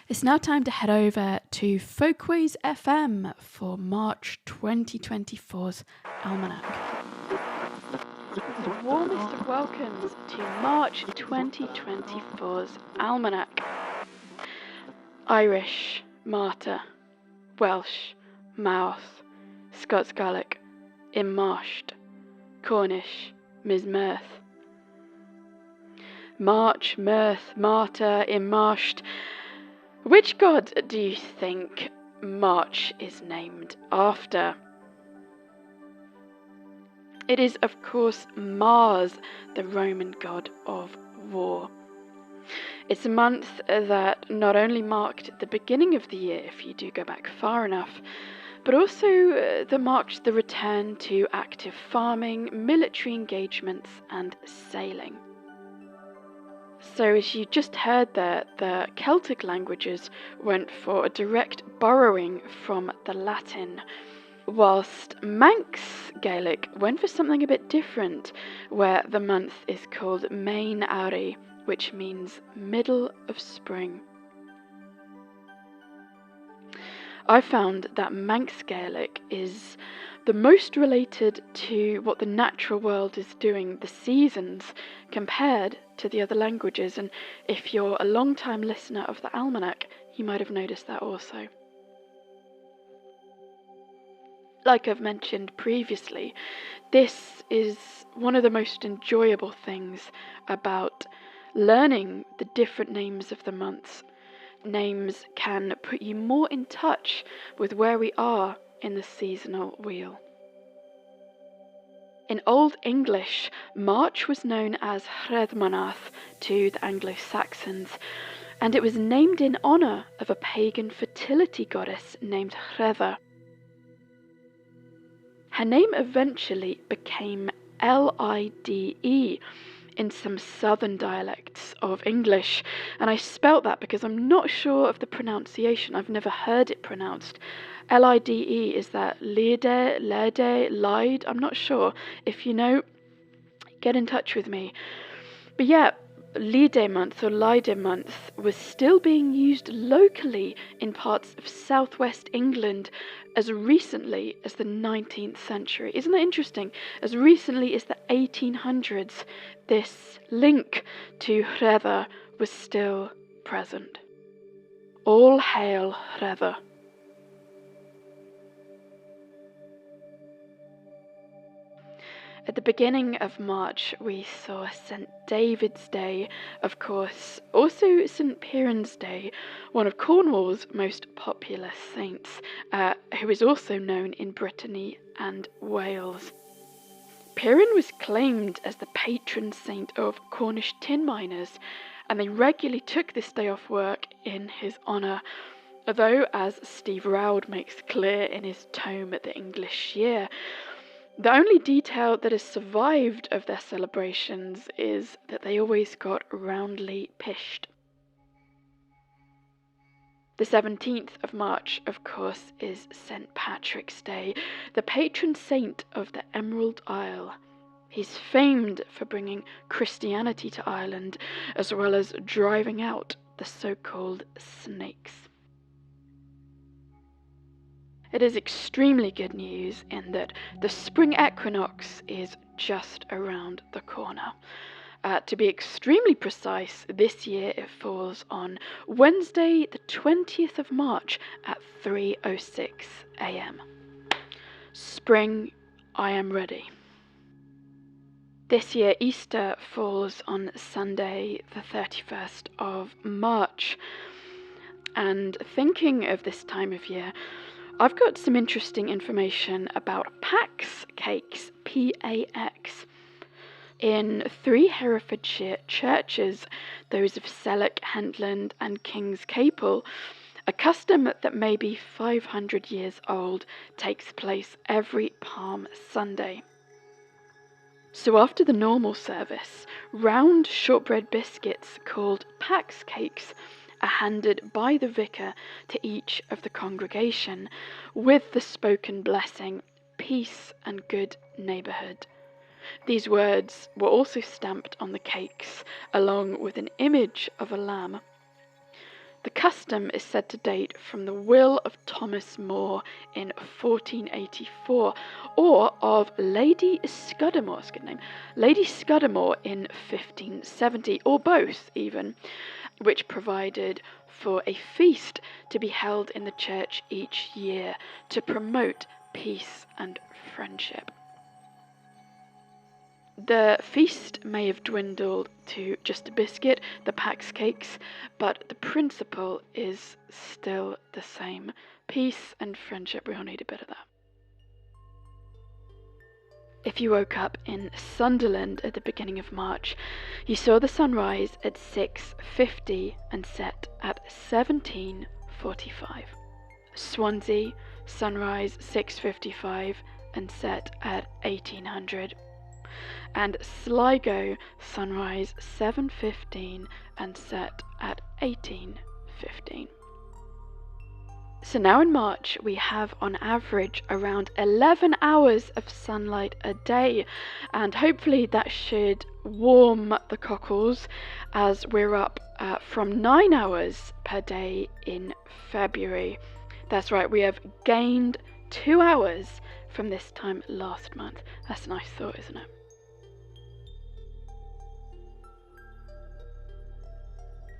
It's now time to head over to Folkways FM for March 2024's Almanac. The warmest of welcomes to March 2024's Almanac. Irish, Marta. Welsh, Mouth. Scots Gaelic, Immarshed. Cornish, Ms. Mirth. March, Mirth, Marta, Immarshed. Which god do you think March is named after? It is, of course, Mars, the Roman god of war. It's a month that not only marked the beginning of the year, if you do go back far enough, but also that marked the return to active farming, military engagements, and sailing. So as you just heard there, the Celtic languages went for a direct borrowing from the Latin, whilst Manx Gaelic went for something a bit different, where the month is called Main Ari, which means middle of spring. I found that Manx Gaelic is the most related to what the natural world is doing, the seasons, compared to the other languages, and if you're a long-time listener of the Almanac, you might have noticed that also. Like I've mentioned previously, this is one of the most enjoyable things about learning the different names of the months. Names can put you more in touch with where we are in the seasonal wheel. In Old English, March was known as Hredmanath to the Anglo-Saxons, and it was named in honour of a pagan fertility goddess named Hrether. Her name eventually became Lide in some southern dialects of English, and I spelt that because I'm not sure of the pronunciation. I've never heard it pronounced. Lide, is that Lide, Lede, Lide? I'm not sure. If you know, get in touch with me. But yeah, Lide month or Lide month was still being used locally in parts of southwest England as recently as the 19th century. Isn't that interesting? As recently as the 1800s, this link to Hrether was still present. All hail Hrether. At the beginning of March, we saw St. David's Day, of course, also St. Piran's Day, one of Cornwall's most popular saints, who is also known in Brittany and Wales. Piran was claimed as the patron saint of Cornish tin miners, and they regularly took this day off work in his honour, although, as Steve Roud makes clear in his tome The English Year, the only detail that has survived of their celebrations is that they always got roundly pished. The 17th of March, of course, is St. Patrick's Day, the patron saint of the Emerald Isle. He's famed for bringing Christianity to Ireland, as well as driving out the so-called snakes. It is extremely good news in that the spring equinox is just around the corner. To be extremely precise, this year it falls on Wednesday, the 20th of March at 3:06 a.m. Spring, I am ready. This year Easter falls on Sunday, the 31st of March. And thinking of this time of year, I've got some interesting information about Pax cakes, P-A-X. In 3 Herefordshire churches, those of Sellock, Hentland and King's Capel, a custom that may be 500 years old takes place every Palm Sunday. So after the normal service, round shortbread biscuits called Pax cakes are handed by the vicar to each of the congregation with the spoken blessing, peace and good neighbourhood. These words were also stamped on the cakes, along with an image of a lamb. The custom is said to date from the will of Thomas More in 1484, or of Lady Scudamore, good name, Lady Scudamore in 1570, or both even, which provided for a feast to be held in the church each year to promote peace and friendship. The feast may have dwindled to just a biscuit, the Pax cakes, but the principle is still the same. Peace and friendship, we all need a bit of that. If you woke up in Sunderland at the beginning of March, you saw the sun rise at 6:50 and set at 17:45. Swansea, sunrise 6:55 and set at 1800. And Sligo, sunrise 7:15 and set at 18:15. So now in March we have on average around 11 hours of sunlight a day, and hopefully that should warm the cockles as we're up from 9 hours per day in February. That's right, we have gained 2 hours from this time last month. That's a nice thought, isn't it?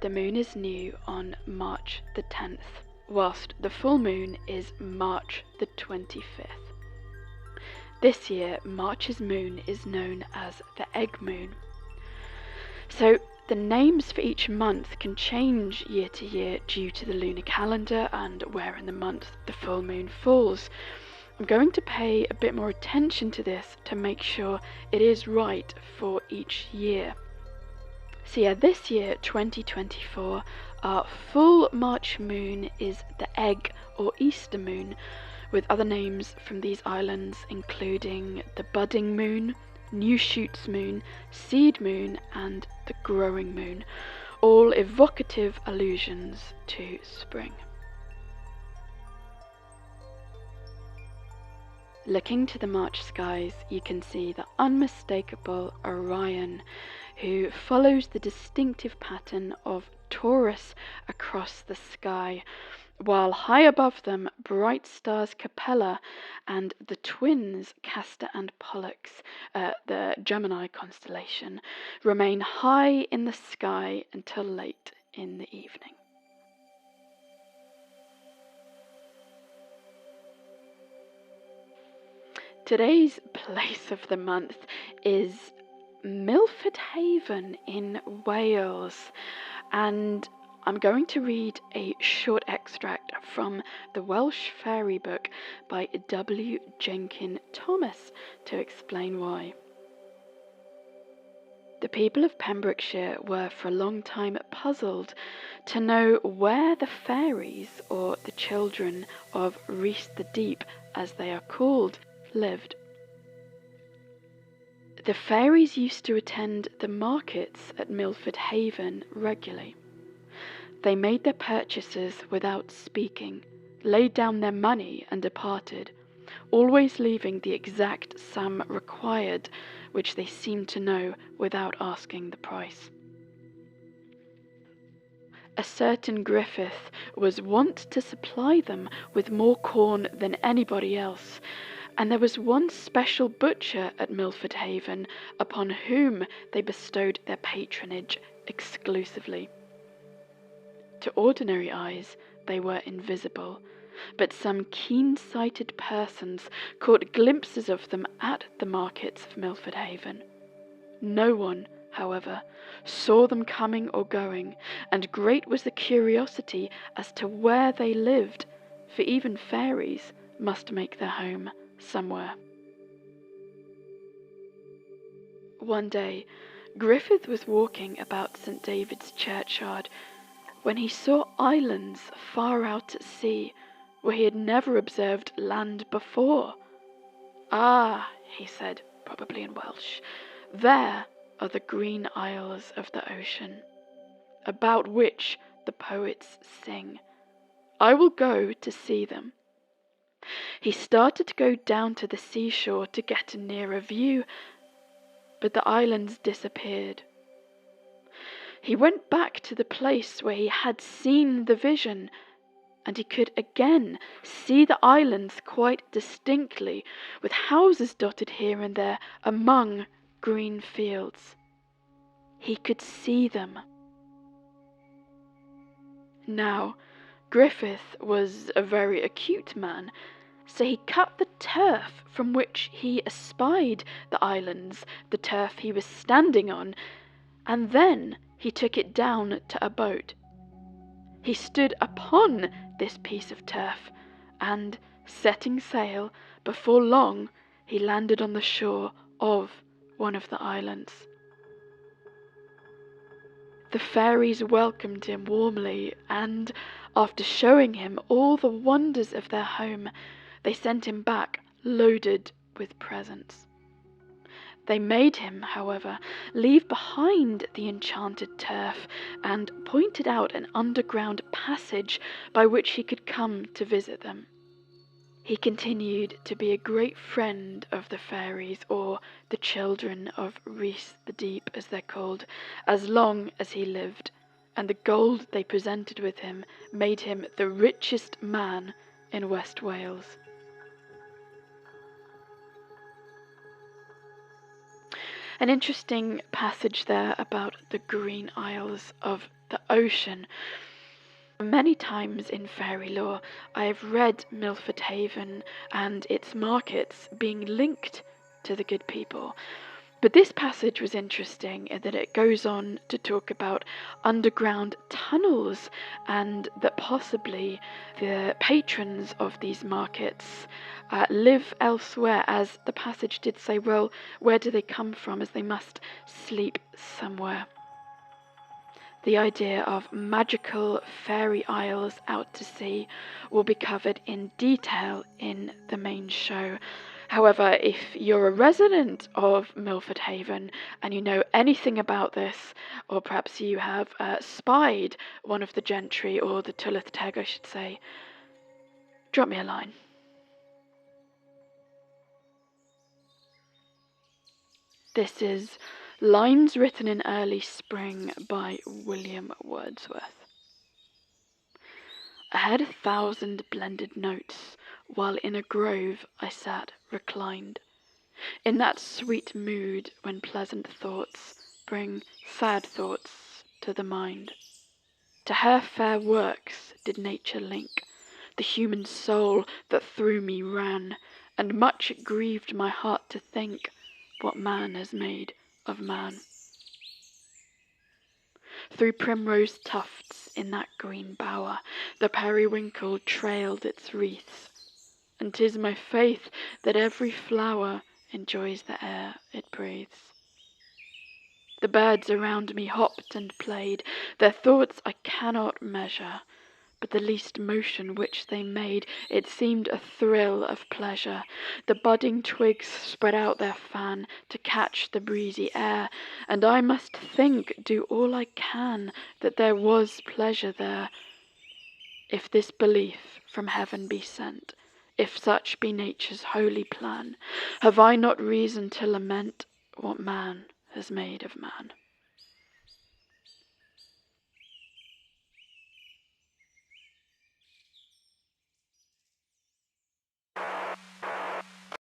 The moon is new on March the 10th, whilst the full moon is March the 25th. This year, March's moon is known as the egg moon. So the names for each month can change year to year due to the lunar calendar and where in the month the full moon falls. I'm going to pay a bit more attention to this to make sure it is right for each year. So yeah, this year, 2024, our full March moon is the egg or Easter moon, with other names from these islands including the budding moon, new shoots moon, seed moon and the growing moon, all evocative allusions to spring. Looking to the March skies, you can see the unmistakable Orion, who follows the distinctive pattern of Taurus across the sky, while high above them bright stars Capella and the twins Castor and Pollux, the Gemini constellation, remain high in the sky until late in the evening. Today's place of the month is Milford Haven in Wales, and I'm going to read a short extract from the Welsh fairy book by W. Jenkin Thomas to explain why. The people of Pembrokeshire were for a long time puzzled to know where the fairies, or the children of Rhys the Deep as they are called, lived. The fairies used to attend the markets at Milford Haven regularly. They made their purchases without speaking, laid down their money and departed, always leaving the exact sum required, which they seemed to know without asking the price. A certain Griffith was wont to supply them with more corn than anybody else, and there was one special butcher at Milford Haven upon whom they bestowed their patronage exclusively. To ordinary eyes they were invisible, but some keen-sighted persons caught glimpses of them at the markets of Milford Haven. No one, however, saw them coming or going, and great was the curiosity as to where they lived, for even fairies must make their home somewhere. One day, Griffith was walking about St. David's churchyard when he saw islands far out at sea where he had never observed land before. "Ah," he said, probably in Welsh, "there are the green isles of the ocean, about which the poets sing. I will go to see them." He started to go down to the seashore to get a nearer view, but the islands disappeared. He went back to the place where he had seen the vision, and he could again see the islands quite distinctly, with houses dotted here and there among green fields. He could see them. Now, Griffith was a very acute man, so he cut the turf from which he espied the islands, the turf he was standing on, and then he took it down to a boat. He stood upon this piece of turf, and, setting sail, before long he landed on the shore of one of the islands. The fairies welcomed him warmly, and, after showing him all the wonders of their home, they sent him back loaded with presents. They made him, however, leave behind the enchanted turf, and pointed out an underground passage by which he could come to visit them. He continued to be a great friend of the fairies, or the children of Rhys the Deep, as they're called, as long as he lived, and the gold they presented with him made him the richest man in West Wales. An interesting passage there about the green isles of the ocean. Many times in fairy lore, I have read Milford Haven and its markets being linked to the good people. But this passage was interesting in that it goes on to talk about underground tunnels, and that possibly the patrons of these markets live elsewhere, as the passage did say, well, where do they come from, as they must sleep somewhere. The idea of magical fairy isles out to sea will be covered in detail in the main show. However, if you're a resident of Milford Haven and you know anything about this, or perhaps you have spied one of the gentry, or the Tylwyth Teg I should say, drop me a line. This is Lines Written in Early Spring by William Wordsworth. I heard 1,000 blended notes, while in a grove I sat reclined, in that sweet mood when pleasant thoughts bring sad thoughts to the mind. To her fair works did nature link the human soul that through me ran, and much it grieved my heart to think what man has made of man. Through primrose tufts in that green bower the periwinkle trailed its wreaths, and 'tis my faith that every flower enjoys the air it breathes. The birds around me hopped and played, their thoughts I cannot measure, but the least motion which they made, it seemed a thrill of pleasure. The budding twigs spread out their fan to catch the breezy air, and I must think, do all I can, that there was pleasure there. If this belief from heaven be sent, if such be nature's holy plan, have I not reason to lament what man has made of man?